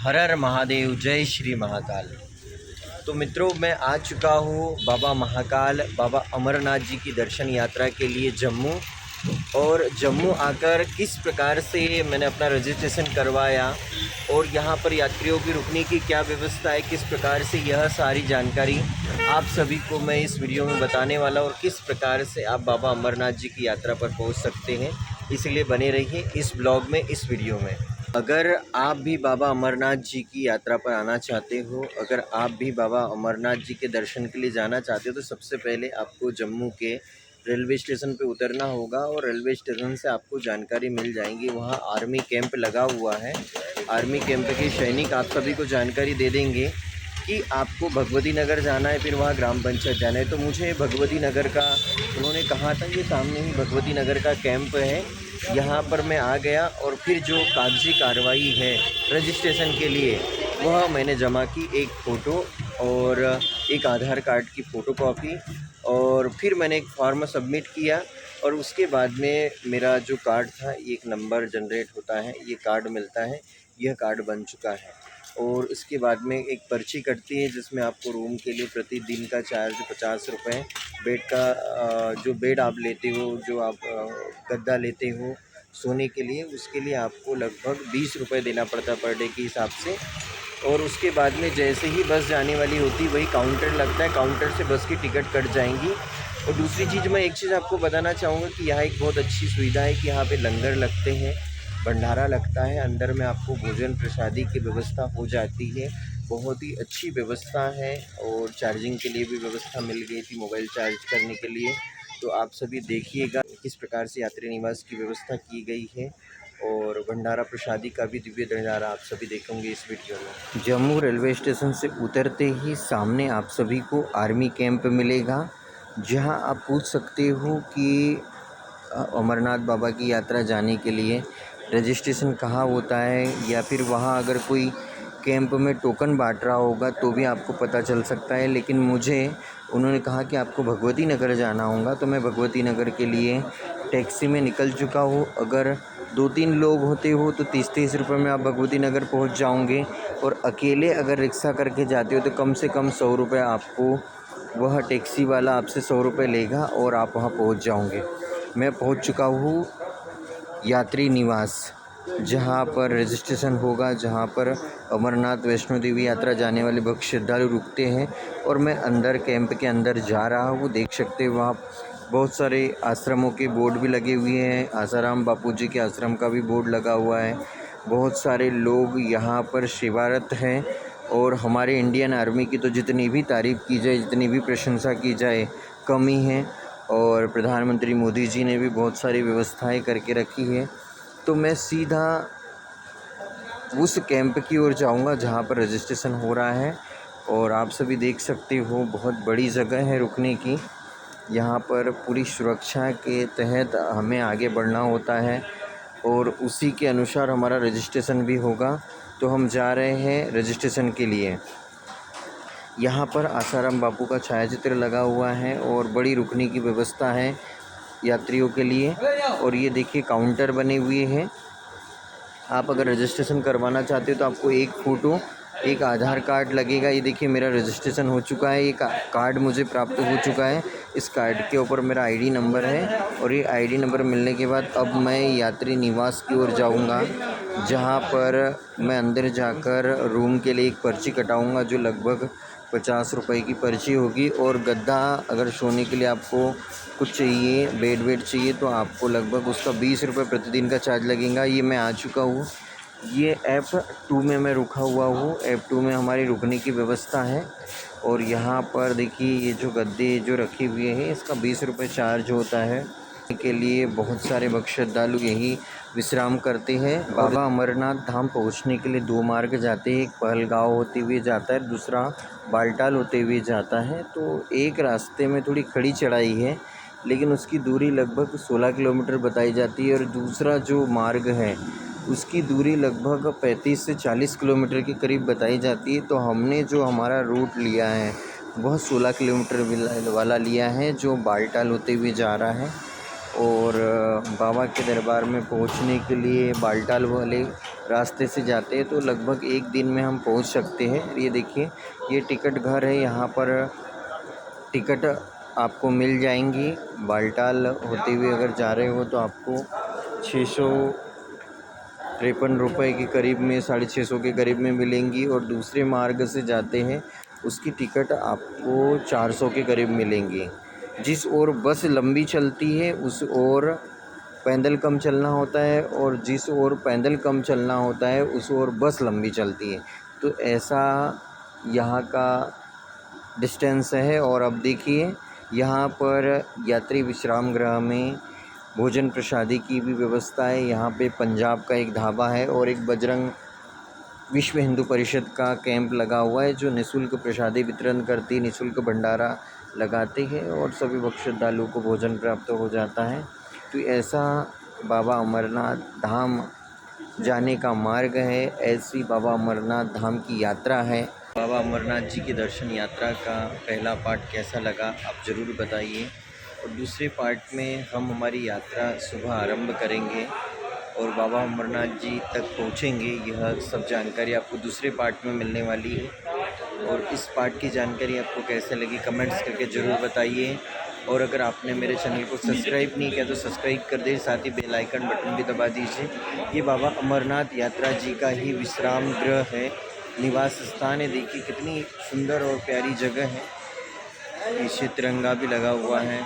हर हर महादेव, जय श्री महाकाल। तो मित्रों, मैं आ चुका हूँ बाबा महाकाल, बाबा अमरनाथ जी की दर्शन यात्रा के लिए जम्मू। और जम्मू आकर किस प्रकार से मैंने अपना रजिस्ट्रेशन करवाया और यहाँ पर यात्रियों की रुकने की क्या व्यवस्था है, किस प्रकार से, यह सारी जानकारी आप सभी को मैं इस वीडियो में बताने वाला हूँ। और किस प्रकार से आप बाबा अमरनाथ जी की यात्रा पर पहुँच सकते हैं, इसलिए बने रहिए इस ब्लॉग में, इस वीडियो में। अगर आप भी बाबा अमरनाथ जी की यात्रा पर आना चाहते हो, अगर आप भी बाबा अमरनाथ जी के दर्शन के लिए जाना चाहते हो, तो सबसे पहले आपको जम्मू के रेलवे स्टेशन पे उतरना होगा। और रेलवे स्टेशन से आपको जानकारी मिल जाएंगी, वहाँ आर्मी कैंप लगा हुआ है। आर्मी कैंप के सैनिक आप सभी को जानकारी दे देंगे कि आपको भगवती नगर जाना है, फिर वहाँ ग्राम पंचायत जाना है। तो मुझे भगवती नगर का उन्होंने कहा था, ये सामने ही भगवती नगर का कैंप है, यहाँ पर मैं आ गया। और फिर जो कागजी कार्रवाई है रजिस्ट्रेशन के लिए, वह मैंने जमा की, एक फ़ोटो और एक आधार कार्ड की फ़ोटोकॉपी, और फिर मैंने एक फॉर्म सबमिट किया। और उसके बाद में मेरा जो कार्ड था, एक नंबर जनरेट होता है, ये कार्ड मिलता है, यह कार्ड बन चुका है। और इसके बाद में एक पर्ची कटती है, जिसमें आपको रूम के लिए प्रतिदिन का चार्ज 50 रुपये, बेड का जो बेड आप लेते हो, जो आप गद्दा लेते हो सोने के लिए, उसके लिए आपको लगभग 20 रुपये देना पड़ता है पर डे के हिसाब से। और उसके बाद में जैसे ही बस जाने वाली होती, वही काउंटर लगता है, काउंटर से बस की टिकट कट जाएंगी। और दूसरी चीज़, मैं एक चीज़ आपको बताना चाहूँगा कि यहाँ एक बहुत अच्छी सुविधा है कि यहाँ पे लंगर लगते हैं, भंडारा लगता है, अंदर में आपको भोजन प्रसादी की व्यवस्था हो जाती है, बहुत ही अच्छी व्यवस्था है। और चार्जिंग के लिए भी व्यवस्था मिल गई थी, मोबाइल चार्ज करने के लिए। तो आप सभी देखिएगा किस प्रकार से यात्री निवास की व्यवस्था की गई है, और भंडारा प्रसादी का भी दिव्य नज़ारा आप सभी देखेंगे इस वीडियो में। जम्मू रेलवे स्टेशन से उतरते ही सामने आप सभी को आर्मी कैंप मिलेगा, जहां आप पूछ सकते हो कि अमरनाथ बाबा की यात्रा जाने के लिए रजिस्ट्रेशन कहाँ होता है, या फिर वहाँ अगर कोई कैंप में टोकन बांट रहा होगा तो भी आपको पता चल सकता है। लेकिन मुझे उन्होंने कहा कि आपको भगवती नगर जाना होगा, तो मैं भगवती नगर के लिए टैक्सी में निकल चुका हूँ। अगर 2-3 लोग होते हो तो 30-30 रुपये में आप भगवती नगर पहुँच जाओगे। और अकेले अगर रिक्शा करके जाते हो तो कम से कम 100 रुपये आपको वह टैक्सी वाला आपसे 100 रुपये लेगा और आप वहाँ पहुँच जाओगे। मैं पहुँच चुका हूँ यात्री निवास, जहाँ पर रजिस्ट्रेशन होगा, जहाँ पर अमरनाथ वैष्णो देवी यात्रा जाने वाले भक्त श्रद्धालु रुकते हैं। और मैं अंदर कैंप के अंदर जा रहा हूँ, देख सकते हो आप, बहुत सारे आश्रमों के बोर्ड भी लगे हुए हैं। आसाराम बापू जी के आश्रम का भी बोर्ड लगा हुआ है। बहुत सारे लोग यहाँ पर सेवारत हैं। और हमारे इंडियन आर्मी की तो जितनी भी तारीफ़ की जाए, जितनी भी प्रशंसा की जाए, कम ही है। और प्रधानमंत्री मोदी जी ने भी बहुत सारी व्यवस्थाएं करके रखी है। तो मैं सीधा उस कैंप की ओर जाऊंगा जहां पर रजिस्ट्रेशन हो रहा है। और आप सभी देख सकते हो, बहुत बड़ी जगह है रुकने की। यहाँ पर पूरी सुरक्षा के तहत हमें आगे बढ़ना होता है, और उसी के अनुसार हमारा रजिस्ट्रेशन भी होगा। तो हम जा रहे हैं रजिस्ट्रेशन के लिए। यहाँ पर आसाराम बापू का छायाचित्र लगा हुआ है, और बड़ी रुकने की व्यवस्था है यात्रियों के लिए। और ये देखिए, काउंटर बने हुए हैं। आप अगर रजिस्ट्रेशन करवाना चाहते हो तो आपको एक फ़ोटो, एक आधार कार्ड लगेगा। ये देखिए, मेरा रजिस्ट्रेशन हो चुका है, ये कार्ड मुझे प्राप्त हो चुका है। इस कार्ड के ऊपर मेरा आईडी नंबर है, और ये आईडी नंबर मिलने के बाद अब मैं यात्री निवास की ओर जाऊंगा, जहां पर मैं अंदर जाकर रूम के लिए एक पर्ची कटाऊंगा, जो लगभग 50 रुपये की पर्ची होगी। और गद्दा अगर सोने के लिए आपको कुछ चाहिए, बेड वेड चाहिए, तो आपको लगभग उसका 20 रुपये प्रतिदिन का चार्ज लगेगा। ये मैं आ चुका हूँ, ये F2 में मैं रुका हुआ हूँ। F2 में हमारी रुकने की व्यवस्था है। और यहाँ पर देखिए, ये जो गद्दे जो रखे हुए हैं, इसका 20 रुपये चार्ज होता है। के लिए बहुत सारे भक्त श्रद्धालु यही विश्राम करते हैं। बाबा अमरनाथ धाम पहुँचने के लिए 2 मार्ग जाते हैं, एक पहलगांव होते हुए जाता है, दूसरा बालटाल होते हुए जाता है। तो एक रास्ते में थोड़ी खड़ी चढ़ाई है, लेकिन उसकी दूरी लगभग 16 किलोमीटर बताई जाती है। और दूसरा जो मार्ग है, उसकी दूरी लगभग 35 से 40 किलोमीटर के करीब बताई जाती है। तो हमने जो हमारा रूट लिया है, वह 16 किलोमीटर वाला लिया है, जो बालटाल होते हुए जा रहा है। और बाबा के दरबार में पहुंचने के लिए बालटाल वाले रास्ते से जाते हैं तो लगभग एक दिन में हम पहुंच सकते हैं। ये देखिए, ये टिकट घर है। यहाँ पर टिकट आपको मिल जाएंगी। बालटाल होते हुए अगर जा रहे हो तो आपको 653 रुपये के करीब में, 650 के करीब में मिलेंगी। और दूसरे मार्ग से जाते हैं उसकी टिकट आपको 400 के करीब मिलेंगी। जिस ओर बस लंबी चलती है उस ओर पैदल कम चलना होता है, और जिस ओर पैदल कम चलना होता है उस ओर बस लंबी चलती है। तो ऐसा यहाँ का डिस्टेंस है। और अब देखिए, यहाँ पर यात्री विश्राम गृह में भोजन प्रसादी की भी व्यवस्था है। यहाँ पे पंजाब का एक ढाबा है और एक बजरंग विश्व हिंदू परिषद का कैंप लगा हुआ है, जो निःशुल्क प्रसादी वितरण करती, निःशुल्क भंडारा लगाते हैं और सभी भक्त श्रद्धालुओं को भोजन प्राप्त हो जाता है। तो ऐसा बाबा अमरनाथ धाम जाने का मार्ग है। ऐसी बाबा अमरनाथ धाम की यात्रा है। बाबा अमरनाथ जी के दर्शन यात्रा का पहला पार्ट कैसा लगा आप ज़रूर बताइए। और दूसरे पार्ट में हम हमारी यात्रा सुबह आरंभ करेंगे और बाबा अमरनाथ जी तक पहुंचेंगे। यह सब जानकारी आपको दूसरे पार्ट में मिलने वाली है। और इस पार्ट की जानकारी आपको कैसे लगी कमेंट्स करके ज़रूर बताइए। और अगर आपने मेरे चैनल को सब्सक्राइब नहीं किया तो सब्सक्राइब कर दे, साथ ही बेल आइकन बटन भी दबा दीजिए। ये बाबा अमरनाथ यात्रा जी का ही विश्राम गृह है, निवास स्थान है। देखिए कितनी सुंदर और प्यारी जगह है। पीछे तिरंगा भी लगा हुआ है।